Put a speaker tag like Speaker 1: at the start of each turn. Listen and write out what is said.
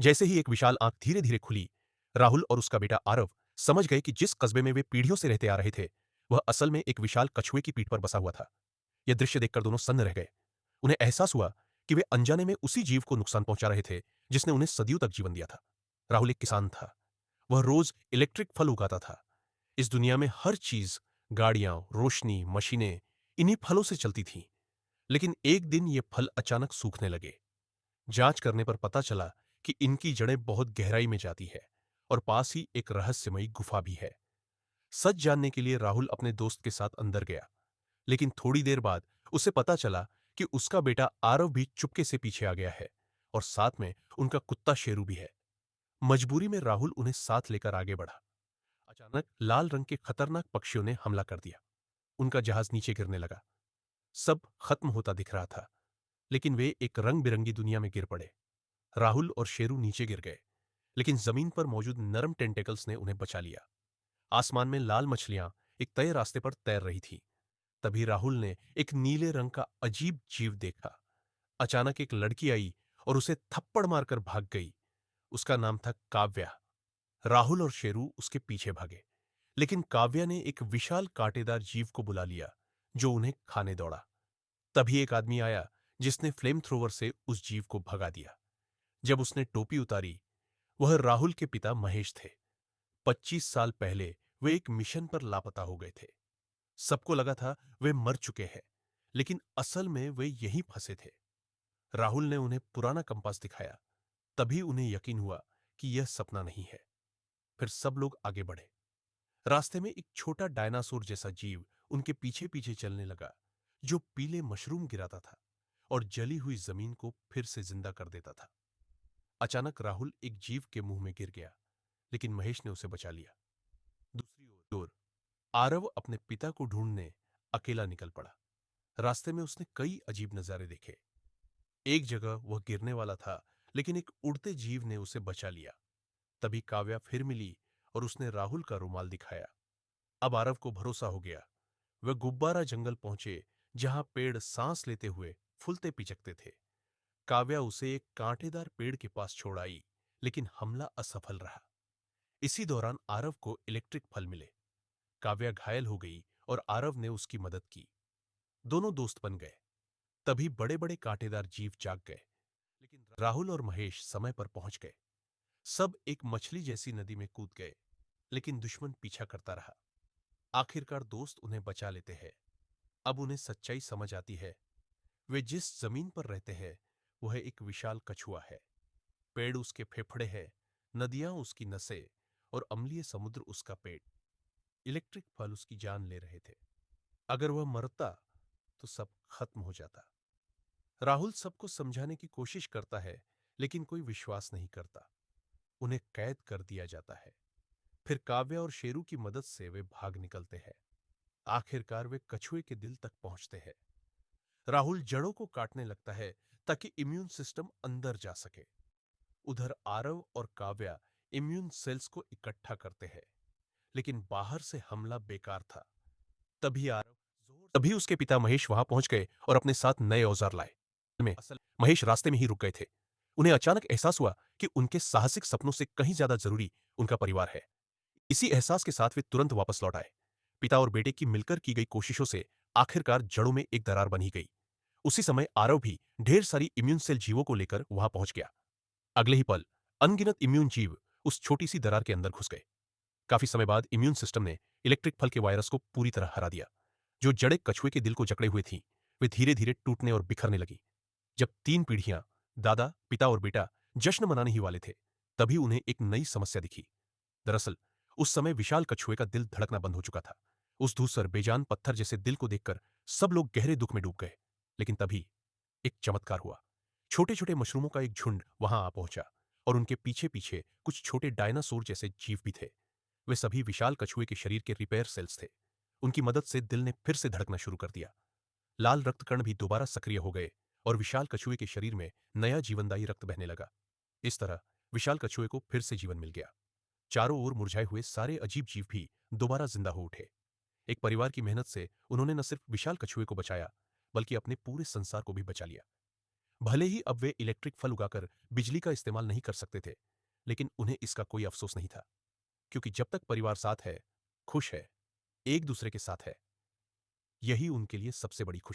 Speaker 1: जैसे ही एक विशाल आंख धीरे धीरे खुली, राहुल और उसका बेटा आरव समझ गए कि जिस कस्बे में वे पीढ़ियों से रहते आ रहे थे, वह असल में एक विशाल कछुए की पीठ पर बसा हुआ था। यह दृश्य देखकर दोनों सन्न रह गए। उन्हें एहसास हुआ कि वे अनजाने में उसी जीव को नुकसान पहुंचा रहे थे जिसने उन्हें सदियों तक जीवन दिया था। राहुल एक किसान था। वह रोज इलेक्ट्रिक फल उगाता था। इस दुनिया में हर चीज, गाड़ियां, रोशनी, मशीनें इन्हीं फलों से चलती थीं। लेकिन एक दिन ये फल अचानक सूखने लगे। जांच करने पर पता चला कि इनकी जड़ें बहुत गहराई में जाती है और पास ही एक रहस्यमयी गुफा भी है। सच जानने के लिए राहुल अपने दोस्त के साथ अंदर गया, लेकिन थोड़ी देर बाद उसे पता चला कि उसका बेटा आरव भी चुपके से पीछे आ गया है और साथ में उनका कुत्ता शेरू भी है। मजबूरी में राहुल उन्हें साथ लेकर आगे बढ़ा। अचानक लाल रंग के खतरनाक पक्षियों ने हमला कर दिया। उनका जहाज नीचे गिरने लगा। सब खत्म होता दिख रहा था, लेकिन वे एक रंग बिरंगी दुनिया में गिर पड़े। राहुल और शेरू नीचे गिर गए, लेकिन जमीन पर मौजूद नरम टेंटेकल्स ने उन्हें बचा लिया। आसमान में लाल मछलियां एक तय रास्ते पर तैर रही थी। तभी राहुल ने एक नीले रंग का अजीब जीव देखा। अचानक एक लड़की आई और उसे थप्पड़ मारकर भाग गई। उसका नाम था काव्या। राहुल और शेरू उसके पीछे भागे, लेकिन काव्या ने एक विशाल कांटेदार जीव को बुला लिया जो उन्हें खाने दौड़ा। तभी एक आदमी आया जिसने फ्लेम थ्रोवर से उस जीव को भगा दिया। जब उसने टोपी उतारी, वह राहुल के पिता महेश थे। 25 साल पहले वे एक मिशन पर लापता हो गए थे। सबको लगा था वे मर चुके हैं, लेकिन असल में वे यहीं फंसे थे। राहुल ने उन्हें पुराना कंपास दिखाया। तभी उन्हें यकीन हुआ कि यह सपना नहीं है। फिर सब लोग आगे बढ़े। रास्ते में एक छोटा डायनासोर जैसा जीव उनके पीछे पीछे चलने लगा, जो पीले मशरूम गिराता था और जली हुई जमीन को फिर से जिंदा कर देता था। अचानक राहुल एक जीव के मुंह में गिर गया, लेकिन महेश ने उसे बचा लिया। दूसरी ओर आरव अपने पिता को ढूंढने अकेला निकल पड़ा। रास्ते में उसने कई अजीब नजारे देखे। एक जगह वह गिरने वाला था, लेकिन एक उड़ते जीव ने उसे बचा लिया। तभी काव्या फिर मिली और उसने राहुल का रुमाल दिखाया। अब आरव को भरोसा हो गया। वे गुब्बारा जंगल पहुंचे, जहां पेड़ सांस लेते हुए फूलते पिचकते थे। काव्या उसे एक कांटेदार पेड़ के पास छोड़ आई, लेकिन हमला असफल रहा। इसी दौरान आरव को इलेक्ट्रिक फल मिले। काव्या घायल हो गई और आरव ने उसकी मदद की। दोनों दोस्त बन गए। तभी बड़े बड़े कांटेदार जीव जाग गए, लेकिन राहुल और महेश समय पर पहुंच गए। सब एक मछली जैसी नदी में कूद गए, लेकिन दुश्मन पीछा करता रहा। आखिरकार दोस्त उन्हें बचा लेते हैं। अब उन्हें सच्चाई समझ आती है। वे जिस जमीन पर रहते हैं, वह एक विशाल कछुआ है। पेड़ उसके फेफड़े हैं, नदियां उसकी नसें और अम्लीय समुद्र उसका पेट। इलेक्ट्रिक फल उसकी जान ले रहे थे। अगर वह मरता तो सब खत्म हो जाता। राहुल सबको समझाने की कोशिश करता है, लेकिन कोई विश्वास नहीं करता। उन्हें कैद कर दिया जाता है। फिर काव्या और शेरू की मदद से वे भाग निकलते हैं। आखिरकार वे कछुए के दिल तक पहुंचते हैं। राहुल जड़ों को काटने लगता है ताकि इम्यून सिस्टम अंदर जा सके। उधर आरव और काव्या इम्यून सेल्स को इकट्ठा करते हैं, लेकिन बाहर से हमला बेकार था। तभी आरव तभी उसके पिता महेश वहां पहुंच गए और अपने साथ नए औजार लाए। में महेश रास्ते में ही रुक गए थे। उन्हें अचानक एहसास हुआ कि उनके साहसिक सपनों से कहीं ज्यादा जरूरी उनका परिवार है। इसी एहसास के साथ वे तुरंत वापस लौट आए। पिता और बेटे की मिलकर की गई कोशिशों से आखिरकार जड़ों में एक दरार बनी गई। उसी समय आरव भी ढेर सारी इम्यून सेल जीवों को लेकर वहां पहुंच गया। अगले ही पल अनगिनत इम्यून जीव उस छोटी सी दरार के अंदर घुस गए। काफी समय बाद इम्यून सिस्टम ने इलेक्ट्रिक फल के वायरस को पूरी तरह हरा दिया। जो जड़ें कछुए के दिल को जकड़े हुए थीं, वे धीरे धीरे टूटने और बिखरने लगी। जब 3 पीढ़ियां, दादा, पिता और बेटा, जश्न मनाने ही वाले थे, तभी उन्हें एक नई समस्या दिखी। दरअसल उस समय विशाल कछुए का दिल धड़कना बंद हो चुका था। उस धूसर बेजान पत्थर जैसे दिल को देखकर सब लोग गहरे दुख में डूब गए। लेकिन तभी एक चमत्कार हुआ। छोटे छोटे मशरूमों का एक झुंड वहां आ पहुंचा और उनके पीछे पीछे कुछ छोटे डायनासोर जैसे जीव भी थे। वे सभी विशाल कछुए के शरीर के रिपेयर सेल्स थे। उनकी मदद से दिल ने फिर से धड़कना शुरू कर दिया। लाल रक्तकण भी दोबारा सक्रिय हो गए और विशाल कछुए के शरीर में नया जीवनदायी रक्त बहने लगा। इस तरह विशाल कछुए को फिर से जीवन मिल गया। चारों ओर मुरझाए हुए सारे अजीब जीव भी दोबारा जिंदा हो उठे। एक परिवार की मेहनत से उन्होंने न सिर्फ विशाल कछुए को बचाया, बल्कि अपने पूरे संसार को भी बचा लिया। भले ही अब वे इलेक्ट्रिक फल उगाकर बिजली का इस्तेमाल नहीं कर सकते थे, लेकिन उन्हें इसका कोई अफसोस नहीं था, क्योंकि जब तक परिवार साथ है, खुश है, एक दूसरे के साथ है, यही उनके लिए सबसे बड़ी खुशी